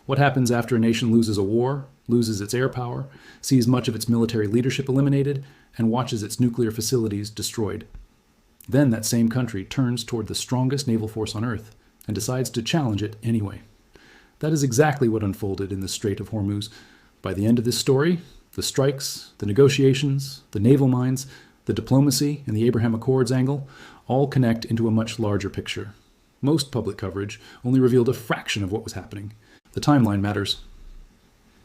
What happens after a nation loses a war, loses its air power, sees much of its military leadership eliminated, and watches its nuclear facilities destroyed? Then that same country turns toward the strongest naval force on Earth and decides to challenge it anyway. That is exactly what unfolded in the Strait of Hormuz. By the end of this story, the strikes, the negotiations, the naval mines, the diplomacy, and the Abraham Accords angle all connect into a much larger picture. Most public coverage only revealed a fraction of what was happening. The timeline matters.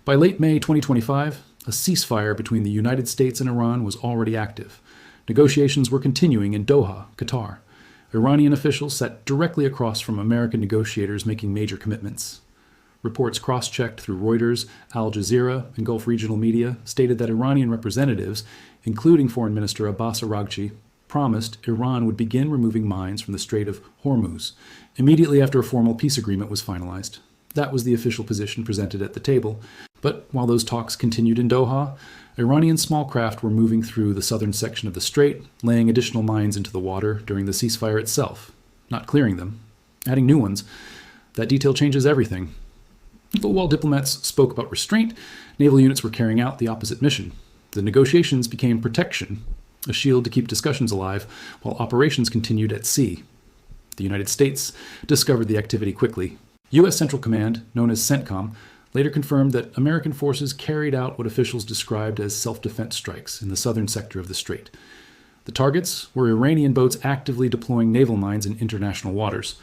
By late May 2025, a ceasefire between the United States and Iran was already active. Negotiations were continuing in Doha, Qatar. Iranian officials sat directly across from American negotiators making major commitments. Reports cross-checked through Reuters, Al Jazeera, and Gulf regional media stated that Iranian representatives, including Foreign Minister Abbas Araghchi, promised Iran would begin removing mines from the Strait of Hormuz immediately after a formal peace agreement was finalized. That was the official position presented at the table. But while those talks continued in Doha, Iranian small craft were moving through the southern section of the strait, laying additional mines into the water during the ceasefire itself, not clearing them, adding new ones. That detail changes everything. But while diplomats spoke about restraint, naval units were carrying out the opposite mission. The negotiations became protection, a shield to keep discussions alive, while operations continued at sea. The United States discovered the activity quickly. U.S. Central Command, known as CENTCOM, later confirmed that American forces carried out what officials described as self-defense strikes in the southern sector of the strait. The targets were Iranian boats actively deploying naval mines in international waters.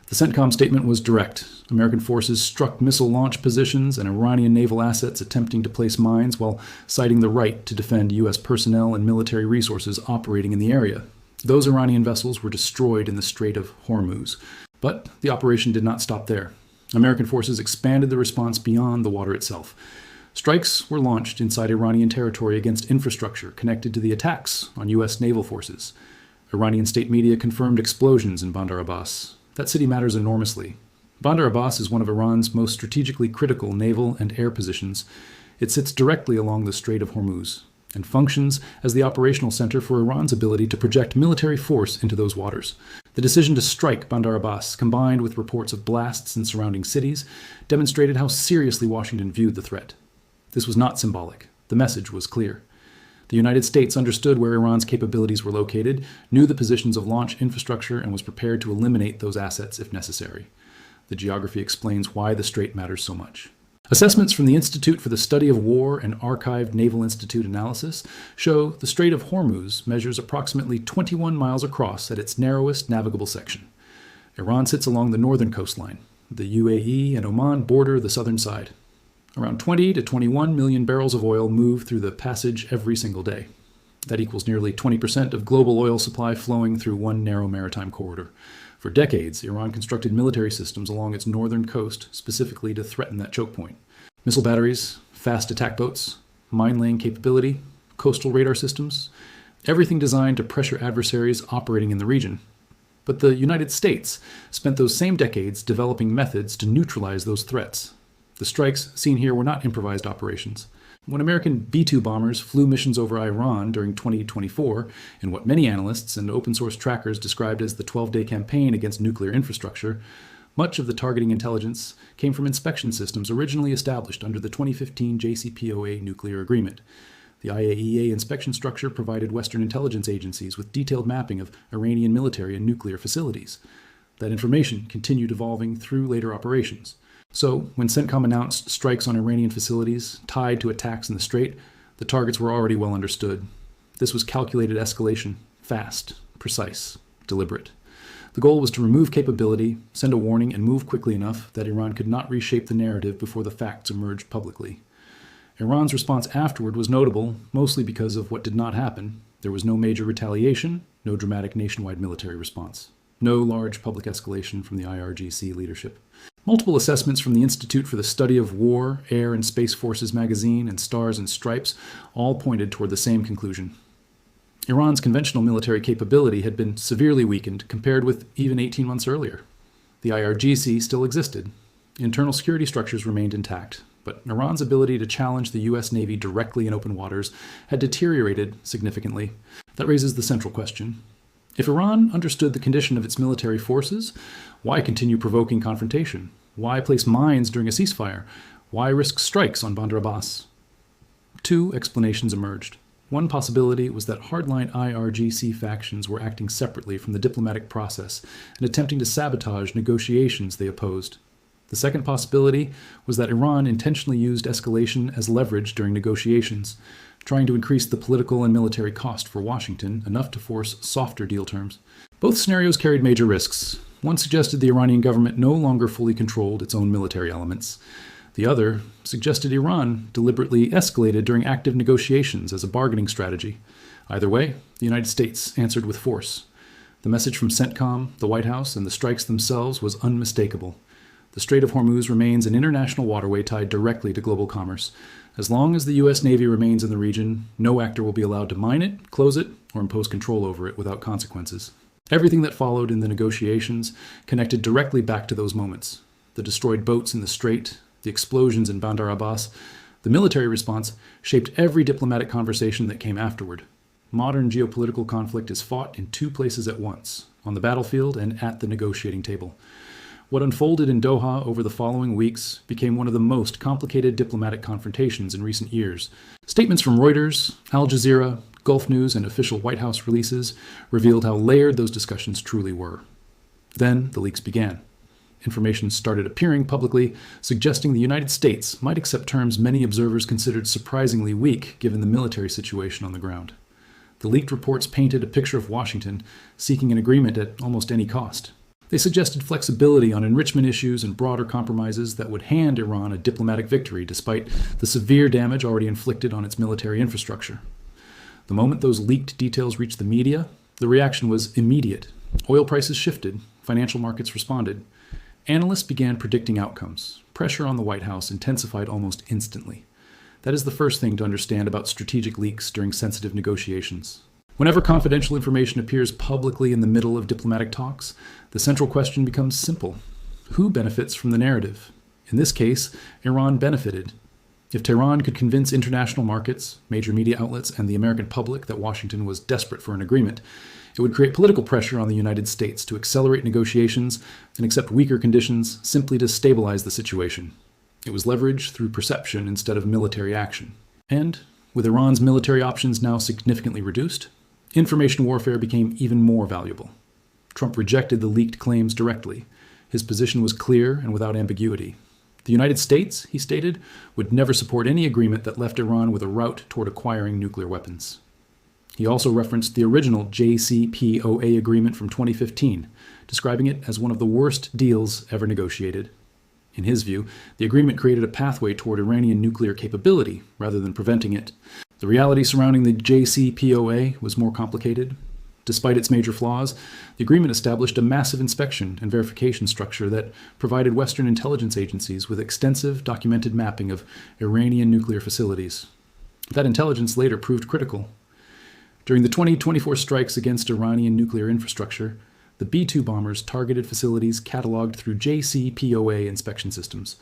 The CENTCOM statement was direct. American forces struck missile launch positions and Iranian naval assets attempting to place mines while citing the right to defend U.S. personnel and military resources operating in the area. Those Iranian vessels were destroyed in the Strait of Hormuz. But the operation did not stop there. American forces expanded the response beyond the water itself. Strikes were launched inside Iranian territory against infrastructure connected to the attacks on U.S. naval forces. Iranian state media confirmed explosions in Bandar Abbas. That city matters enormously. Bandar Abbas is one of Iran's most strategically critical naval and air positions. It sits directly along the Strait of Hormuz and functions as the operational center for Iran's ability to project military force into those waters. The decision to strike Bandar Abbas, combined with reports of blasts in surrounding cities, demonstrated how seriously Washington viewed the threat. This was not symbolic. The message was clear. The United States understood where Iran's capabilities were located, knew the positions of launch infrastructure, and was prepared to eliminate those assets if necessary. The geography explains why the strait matters so much. Assessments from the Institute for the Study of War and Archived Naval Institute analysis show the Strait of Hormuz measures approximately 21 miles across at its narrowest navigable section. Iran sits along the northern coastline. The UAE and Oman border the southern side. Around 20 to 21 million barrels of oil move through the passage every single day. That equals nearly 20% of global oil supply flowing through one narrow maritime corridor. For decades, Iran constructed military systems along its northern coast specifically to threaten that choke point. Missile batteries, fast attack boats, mine-laying capability, coastal radar systems, everything designed to pressure adversaries operating in the region. But the United States spent those same decades developing methods to neutralize those threats. The strikes seen here were not improvised operations. When American B-2 bombers flew missions over Iran during 2024, in what many analysts and open-source trackers described as the 12-day campaign against nuclear infrastructure, much of the targeting intelligence came from inspection systems originally established under the 2015 JCPOA nuclear agreement. The IAEA inspection structure provided Western intelligence agencies with detailed mapping of Iranian military and nuclear facilities. That information continued evolving through later operations. So, when CENTCOM announced strikes on Iranian facilities tied to attacks in the strait, the targets were already well understood. This was calculated escalation, fast, precise, deliberate. The goal was to remove capability, send a warning, and move quickly enough that Iran could not reshape the narrative before the facts emerged publicly. Iran's response afterward was notable, mostly because of what did not happen. There was no major retaliation, no dramatic nationwide military response, no large public escalation from the IRGC leadership. Multiple assessments from the Institute for the Study of War, Air and Space Forces magazine, and Stars and Stripes all pointed toward the same conclusion. Iran's conventional military capability had been severely weakened compared with even 18 months earlier. The IRGC still existed. Internal security structures remained intact, but Iran's ability to challenge the U.S. Navy directly in open waters had deteriorated significantly. That raises the central question. If Iran understood the condition of its military forces, why continue provoking confrontation? Why place mines during a ceasefire? Why risk strikes on Bandar Abbas? Two explanations emerged. One possibility was that hardline IRGC factions were acting separately from the diplomatic process and attempting to sabotage negotiations they opposed. The second possibility was that Iran intentionally used escalation as leverage during negotiations, trying to increase the political and military cost for Washington enough to force softer deal terms. Both scenarios carried major risks. One suggested the Iranian government no longer fully controlled its own military elements. The other suggested Iran deliberately escalated during active negotiations as a bargaining strategy. Either way, the United States answered with force. The message from CENTCOM, the White House, and the strikes themselves was unmistakable. The Strait of Hormuz remains an international waterway tied directly to global commerce. As long as the U.S. Navy remains in the region, no actor will be allowed to mine it, close it, or impose control over it without consequences. Everything that followed in the negotiations connected directly back to those moments. The destroyed boats in the strait, the explosions in Bandar Abbas, the military response shaped every diplomatic conversation that came afterward. Modern geopolitical conflict is fought in two places at once, on the battlefield and at the negotiating table. What unfolded in Doha over the following weeks became one of the most complicated diplomatic confrontations in recent years. Statements from Reuters, Al Jazeera, Gulf News, and official White House releases revealed how layered those discussions truly were. Then the leaks began. Information started appearing publicly, suggesting the United States might accept terms many observers considered surprisingly weak given the military situation on the ground. The leaked reports painted a picture of Washington seeking an agreement at almost any cost. They suggested flexibility on enrichment issues and broader compromises that would hand Iran a diplomatic victory despite the severe damage already inflicted on its military infrastructure. The moment those leaked details reached the media, the reaction was immediate. Oil prices shifted, financial markets responded. Analysts began predicting outcomes. Pressure on the White House intensified almost instantly. That is the first thing to understand about strategic leaks during sensitive negotiations. Whenever confidential information appears publicly in the middle of diplomatic talks, the central question becomes simple. Who benefits from the narrative? In this case, Iran benefited. If Tehran could convince international markets, major media outlets, and the American public that Washington was desperate for an agreement, it would create political pressure on the United States to accelerate negotiations and accept weaker conditions simply to stabilize the situation. It was leverage through perception instead of military action. And, with Iran's military options now significantly reduced, information warfare became even more valuable. Trump rejected the leaked claims directly. His position was clear and without ambiguity. The United States, he stated, would never support any agreement that left Iran with a route toward acquiring nuclear weapons. He also referenced the original JCPOA agreement from 2015, describing it as one of the worst deals ever negotiated. In his view, the agreement created a pathway toward Iranian nuclear capability rather than preventing it. The reality surrounding the JCPOA was more complicated. Despite its major flaws, the agreement established a massive inspection and verification structure that provided Western intelligence agencies with extensive documented mapping of Iranian nuclear facilities. That intelligence later proved critical. During the 2024 strikes against Iranian nuclear infrastructure, the B-2 bombers targeted facilities cataloged through JCPOA inspection systems.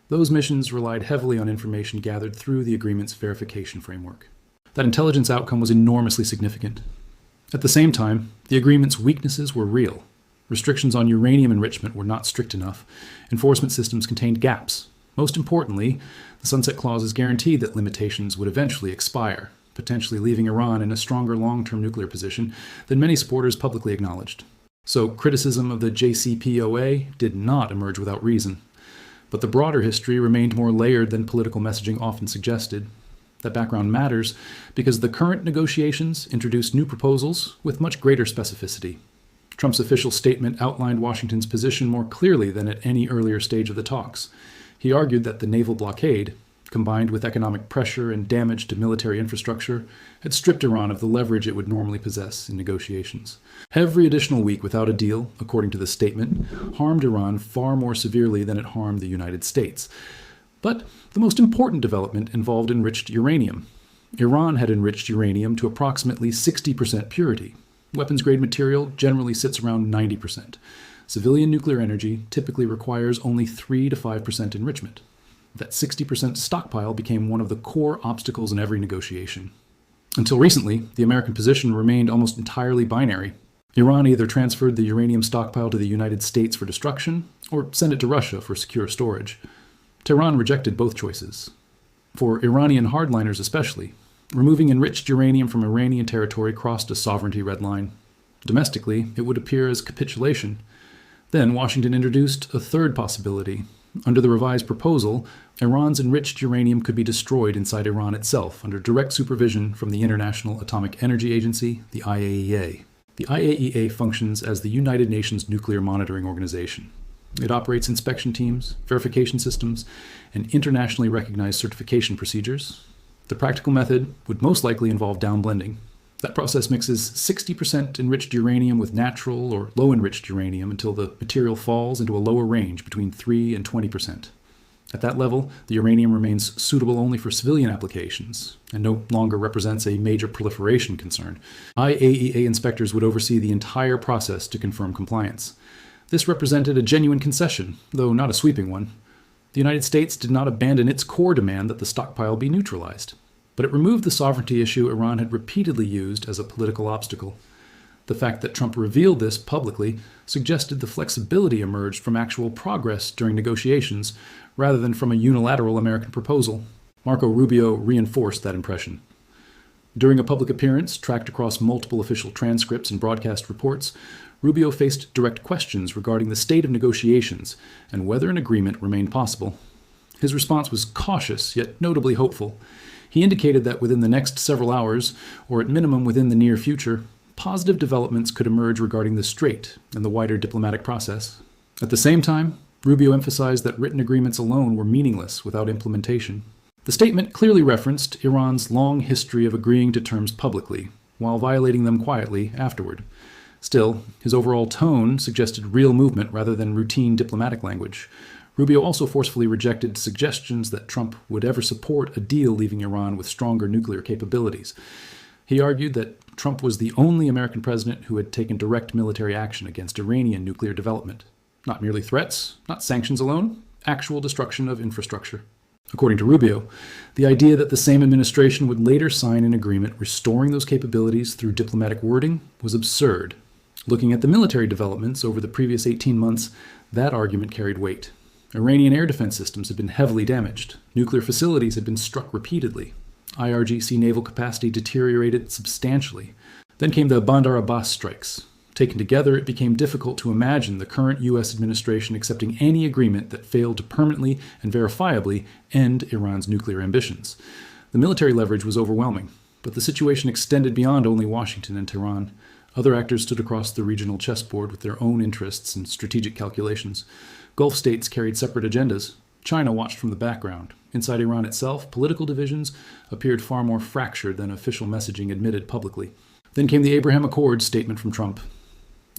Those missions relied heavily on information gathered through the agreement's verification framework. That intelligence outcome was enormously significant. At the same time, the agreement's weaknesses were real. Restrictions on uranium enrichment were not strict enough. Enforcement systems contained gaps. Most importantly, the sunset clauses guaranteed that limitations would eventually expire, potentially leaving Iran in a stronger long-term nuclear position than many supporters publicly acknowledged. So criticism of the JCPOA did not emerge without reason. But the broader history remained more layered than political messaging often suggested. That background matters because the current negotiations introduced new proposals with much greater specificity. Trump's official statement outlined Washington's position more clearly than at any earlier stage of the talks. He argued that the naval blockade, combined with economic pressure and damage to military infrastructure, had stripped Iran of the leverage it would normally possess in negotiations. Every additional week without a deal, according to the statement, harmed Iran far more severely than it harmed the United States. But the most important development involved enriched uranium. Iran had enriched uranium to approximately 60% purity. Weapons-grade material generally sits around 90%. Civilian nuclear energy typically requires only 3 to 5% enrichment. That 60% stockpile became one of the core obstacles in every negotiation. Until recently, the American position remained almost entirely binary. Iran either transferred the uranium stockpile to the United States for destruction or sent it to Russia for secure storage. Tehran rejected both choices. For Iranian hardliners especially, removing enriched uranium from Iranian territory crossed a sovereignty red line. Domestically, it would appear as capitulation. Then Washington introduced a third possibility. Under the revised proposal, Iran's enriched uranium could be destroyed inside Iran itself under direct supervision from the International Atomic Energy Agency, the IAEA. The IAEA functions as the United Nations Nuclear Monitoring Organization. It operates inspection teams, verification systems, and internationally recognized certification procedures. The practical method would most likely involve downblending. That process mixes 60% enriched uranium with natural or low-enriched uranium until the material falls into a lower range between 3 and 20%. At that level, the uranium remains suitable only for civilian applications and no longer represents a major proliferation concern. IAEA inspectors would oversee the entire process to confirm compliance. This represented a genuine concession, though not a sweeping one. The United States did not abandon its core demand that the stockpile be neutralized, but it removed the sovereignty issue Iran had repeatedly used as a political obstacle. The fact that Trump revealed this publicly suggested the flexibility emerged from actual progress during negotiations rather than from a unilateral American proposal. Marco Rubio reinforced that impression. During a public appearance tracked across multiple official transcripts and broadcast reports, Rubio faced direct questions regarding the state of negotiations and whether an agreement remained possible. His response was cautious, yet notably hopeful. He indicated that within the next several hours, or at minimum within the near future, positive developments could emerge regarding the Strait and the wider diplomatic process. At the same time, Rubio emphasized that written agreements alone were meaningless without implementation. The statement clearly referenced Iran's long history of agreeing to terms publicly, while violating them quietly afterward. Still, his overall tone suggested real movement rather than routine diplomatic language. Rubio also forcefully rejected suggestions that Trump would ever support a deal leaving Iran with stronger nuclear capabilities. He argued that Trump was the only American president who had taken direct military action against Iranian nuclear development. Not merely threats, not sanctions alone, actual destruction of infrastructure. According to Rubio, the idea that the same administration would later sign an agreement restoring those capabilities through diplomatic wording was absurd. Looking at the military developments over the previous 18 months, that argument carried weight. Iranian air defense systems had been heavily damaged. Nuclear facilities had been struck repeatedly. IRGC naval capacity deteriorated substantially. Then came the Bandar Abbas strikes. Taken together, it became difficult to imagine the current U.S. administration accepting any agreement that failed to permanently and verifiably end Iran's nuclear ambitions. The military leverage was overwhelming, but the situation extended beyond only Washington and Tehran. Other actors stood across the regional chessboard with their own interests and strategic calculations. Gulf states carried separate agendas. China watched from the background. Inside Iran itself, political divisions appeared far more fractured than official messaging admitted publicly. Then came the Abraham Accords statement from Trump.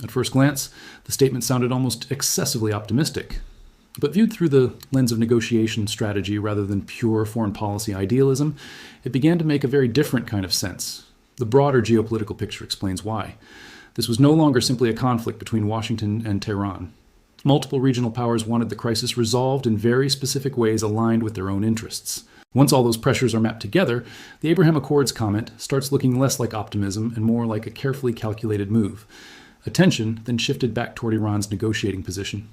At first glance, the statement sounded almost excessively optimistic. But viewed through the lens of negotiation strategy rather than pure foreign policy idealism, it began to make a very different kind of sense. The broader geopolitical picture explains why. This was no longer simply a conflict between Washington and Tehran. Multiple regional powers wanted the crisis resolved in very specific ways aligned with their own interests. Once all those pressures are mapped together, the Abraham Accords comment starts looking less like optimism and more like a carefully calculated move. Attention then shifted back toward Iran's negotiating position.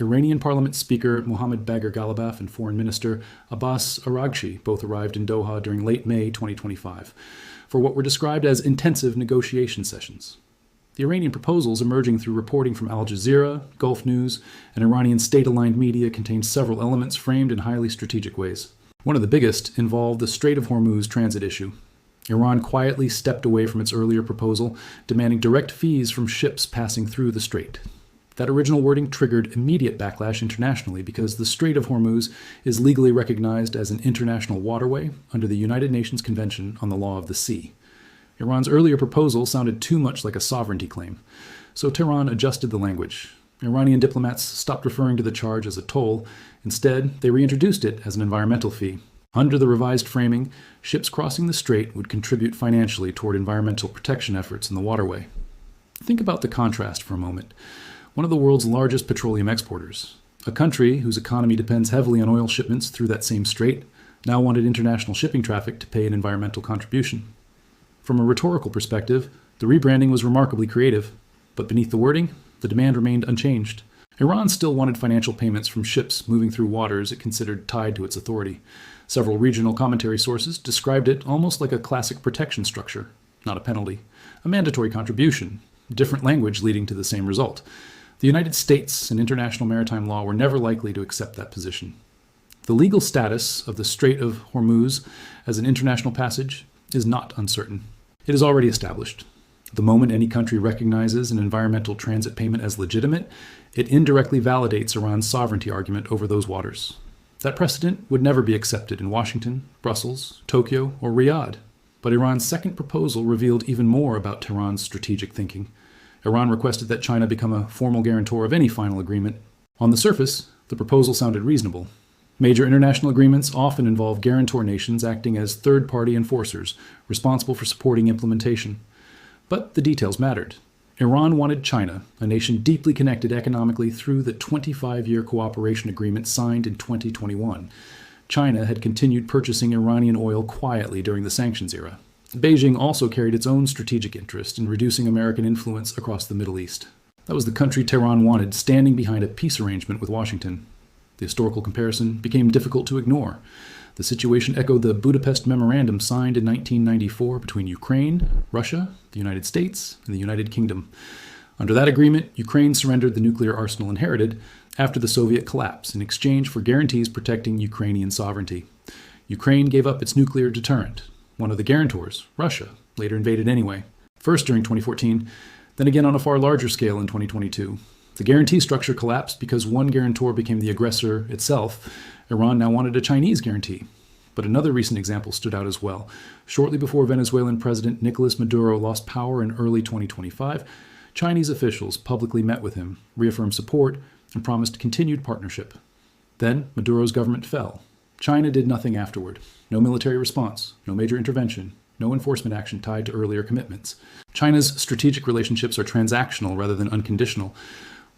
Iranian Parliament Speaker Mohammad Bagher Ghalibaf and Foreign Minister Abbas Araghchi both arrived in Doha during late May 2025 for what were described as intensive negotiation sessions. The Iranian proposals emerging through reporting from Al Jazeera, Gulf News, and Iranian state-aligned media contained several elements framed in highly strategic ways. One of the biggest involved the Strait of Hormuz transit issue. Iran quietly stepped away from its earlier proposal, demanding direct fees from ships passing through the strait. That original wording triggered immediate backlash internationally because the Strait of Hormuz is legally recognized as an international waterway under the United Nations Convention on the Law of the Sea. Iran's earlier proposal sounded too much like a sovereignty claim, so Tehran adjusted the language. Iranian diplomats stopped referring to the charge as a toll. Instead, they reintroduced it as an environmental fee. Under the revised framing, ships crossing the strait would contribute financially toward environmental protection efforts in the waterway. Think about the contrast for a moment. One of the world's largest petroleum exporters, a country whose economy depends heavily on oil shipments through that same strait, now wanted international shipping traffic to pay an environmental contribution. From a rhetorical perspective, the rebranding was remarkably creative. But beneath the wording, the demand remained unchanged. Iran still wanted financial payments from ships moving through waters it considered tied to its authority. Several regional commentary sources described it almost like a classic protection structure, not a penalty, a mandatory contribution, different language leading to the same result. The United States and international maritime law were never likely to accept that position. The legal status of the Strait of Hormuz as an international passage is not uncertain. It is already established. The moment any country recognizes an environmental transit payment as legitimate, it indirectly validates Iran's sovereignty argument over those waters. That precedent would never be accepted in Washington, Brussels, Tokyo, or Riyadh. But Iran's second proposal revealed even more about Tehran's strategic thinking. Iran requested that China become a formal guarantor of any final agreement. On the surface, the proposal sounded reasonable. Major international agreements often involve guarantor nations acting as third-party enforcers, responsible for supporting implementation. But the details mattered. Iran wanted China, a nation deeply connected economically through the 25-year cooperation agreement signed in 2021. China had continued purchasing Iranian oil quietly during the sanctions era. Beijing also carried its own strategic interest in reducing American influence across the Middle East. That was the country Tehran wanted, standing behind a peace arrangement with Washington. The historical comparison became difficult to ignore. The situation echoed the Budapest Memorandum signed in 1994 between Ukraine, Russia, the United States, and the United Kingdom. Under that agreement, Ukraine surrendered the nuclear arsenal inherited after the Soviet collapse in exchange for guarantees protecting Ukrainian sovereignty. Ukraine gave up its nuclear deterrent. One of the guarantors, Russia, later invaded anyway, first during 2014, then again on a far larger scale in 2022. The guarantee structure collapsed because one guarantor became the aggressor itself. Iran now wanted a Chinese guarantee. But another recent example stood out as well. Shortly before Venezuelan President Nicolas Maduro lost power in early 2025, Chinese officials publicly met with him, reaffirmed support, and promised continued partnership. Then Maduro's government fell. China did nothing afterward. No military response, no major intervention, no enforcement action tied to earlier commitments. China's strategic relationships are transactional rather than unconditional.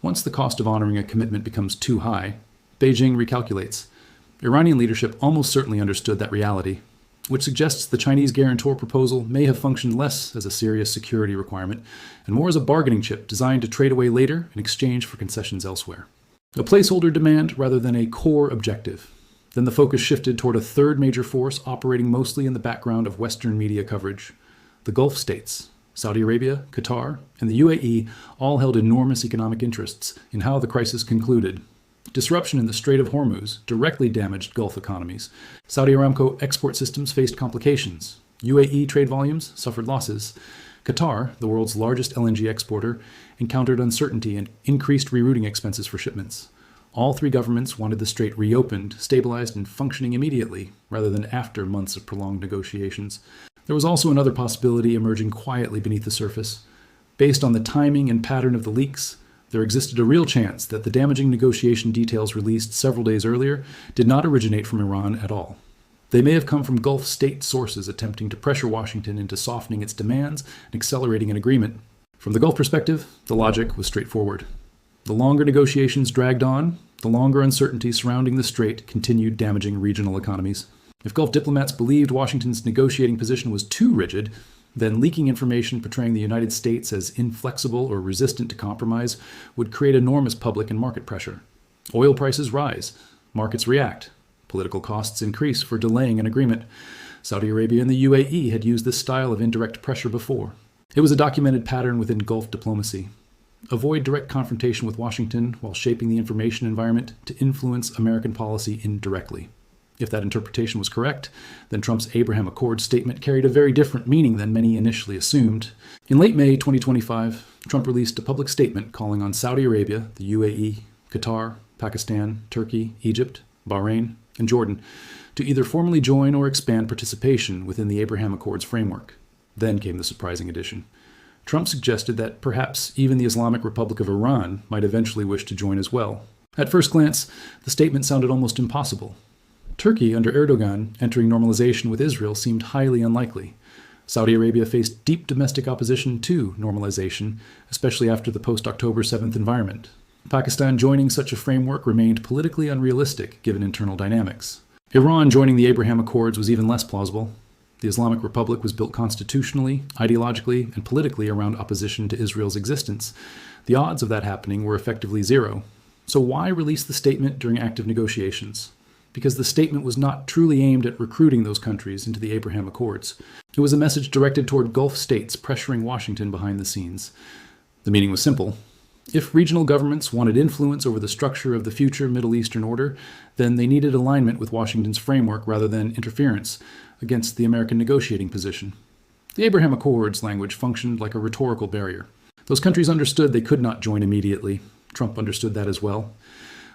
Once the cost of honoring a commitment becomes too high, Beijing recalculates. Iranian leadership almost certainly understood that reality, which suggests the Chinese guarantor proposal may have functioned less as a serious security requirement and more as a bargaining chip designed to trade away later in exchange for concessions elsewhere. A placeholder demand rather than a core objective. Then the focus shifted toward a third major force operating mostly in the background of Western media coverage. The Gulf states, Saudi Arabia, Qatar, and the UAE all held enormous economic interests in how the crisis concluded. Disruption in the Strait of Hormuz directly damaged Gulf economies. Saudi Aramco export systems faced complications. UAE trade volumes suffered losses. Qatar, the world's largest LNG exporter, encountered uncertainty and increased rerouting expenses for shipments. All three governments wanted the strait reopened, stabilized, and functioning immediately, rather than after months of prolonged negotiations. There was also another possibility emerging quietly beneath the surface. Based on the timing and pattern of the leaks, there existed a real chance that the damaging negotiation details released several days earlier did not originate from Iran at all. They may have come from Gulf state sources attempting to pressure Washington into softening its demands and accelerating an agreement. From the Gulf perspective, the logic was straightforward. The longer negotiations dragged on, the longer uncertainty surrounding the strait continued damaging regional economies. If Gulf diplomats believed Washington's negotiating position was too rigid, then leaking information portraying the United States as inflexible or resistant to compromise would create enormous public and market pressure. Oil prices rise, markets react, political costs increase for delaying an agreement. Saudi Arabia and the UAE had used this style of indirect pressure before. It was a documented pattern within Gulf diplomacy. Avoid direct confrontation with Washington while shaping the information environment to influence American policy indirectly. If that interpretation was correct, then Trump's Abraham Accords statement carried a very different meaning than many initially assumed. In late May 2025, Trump released a public statement calling on Saudi Arabia, the UAE, Qatar, Pakistan, Turkey, Egypt, Bahrain, and Jordan to either formally join or expand participation within the Abraham Accords framework. Then came the surprising addition. Trump suggested that perhaps even the Islamic Republic of Iran might eventually wish to join as well. At first glance, the statement sounded almost impossible. Turkey, under Erdogan, entering normalization with Israel seemed highly unlikely. Saudi Arabia faced deep domestic opposition to normalization, especially after the post-October 7th environment. Pakistan joining such a framework remained politically unrealistic given internal dynamics. Iran joining the Abraham Accords was even less plausible. The Islamic Republic was built constitutionally, ideologically, and politically around opposition to Israel's existence. The odds of that happening were effectively zero. So why release the statement during active negotiations? Because the statement was not truly aimed at recruiting those countries into the Abraham Accords. It was a message directed toward Gulf states pressuring Washington behind the scenes. The meaning was simple. If regional governments wanted influence over the structure of the future Middle Eastern order, then they needed alignment with Washington's framework rather than interference against the American negotiating position. The Abraham Accords language functioned like a rhetorical barrier. Those countries understood they could not join immediately. Trump understood that as well.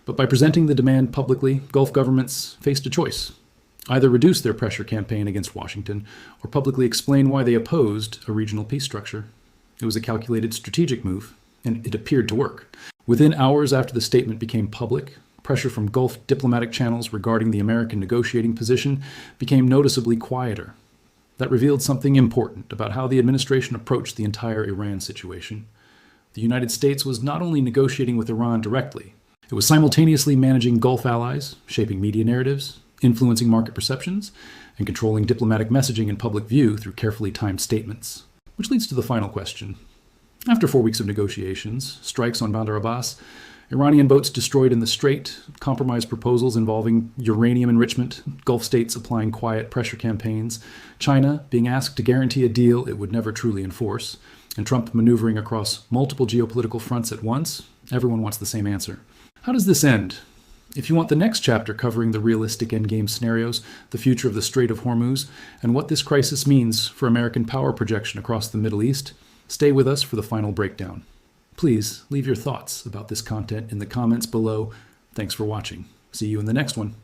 But by presenting the demand publicly, Gulf governments faced a choice. Either reduce their pressure campaign against Washington or publicly explain why they opposed a regional peace structure. It was a calculated strategic move, and it appeared to work. Within hours after the statement became public, pressure from Gulf diplomatic channels regarding the American negotiating position became noticeably quieter. That revealed something important about how the administration approached the entire Iran situation. The United States was not only negotiating with Iran directly, it was simultaneously managing Gulf allies, shaping media narratives, influencing market perceptions, and controlling diplomatic messaging in public view through carefully timed statements. Which leads to the final question. After 4 weeks of negotiations, strikes on Bandar Abbas, Iranian boats destroyed in the Strait, compromise proposals involving uranium enrichment, Gulf states applying quiet pressure campaigns, China being asked to guarantee a deal it would never truly enforce, and Trump maneuvering across multiple geopolitical fronts at once, everyone wants the same answer. How does this end? If you want the next chapter covering the realistic endgame scenarios, the future of the Strait of Hormuz, and what this crisis means for American power projection across the Middle East, stay with us for the final breakdown. Please leave your thoughts about this content in the comments below. Thanks for watching. See you in the next one.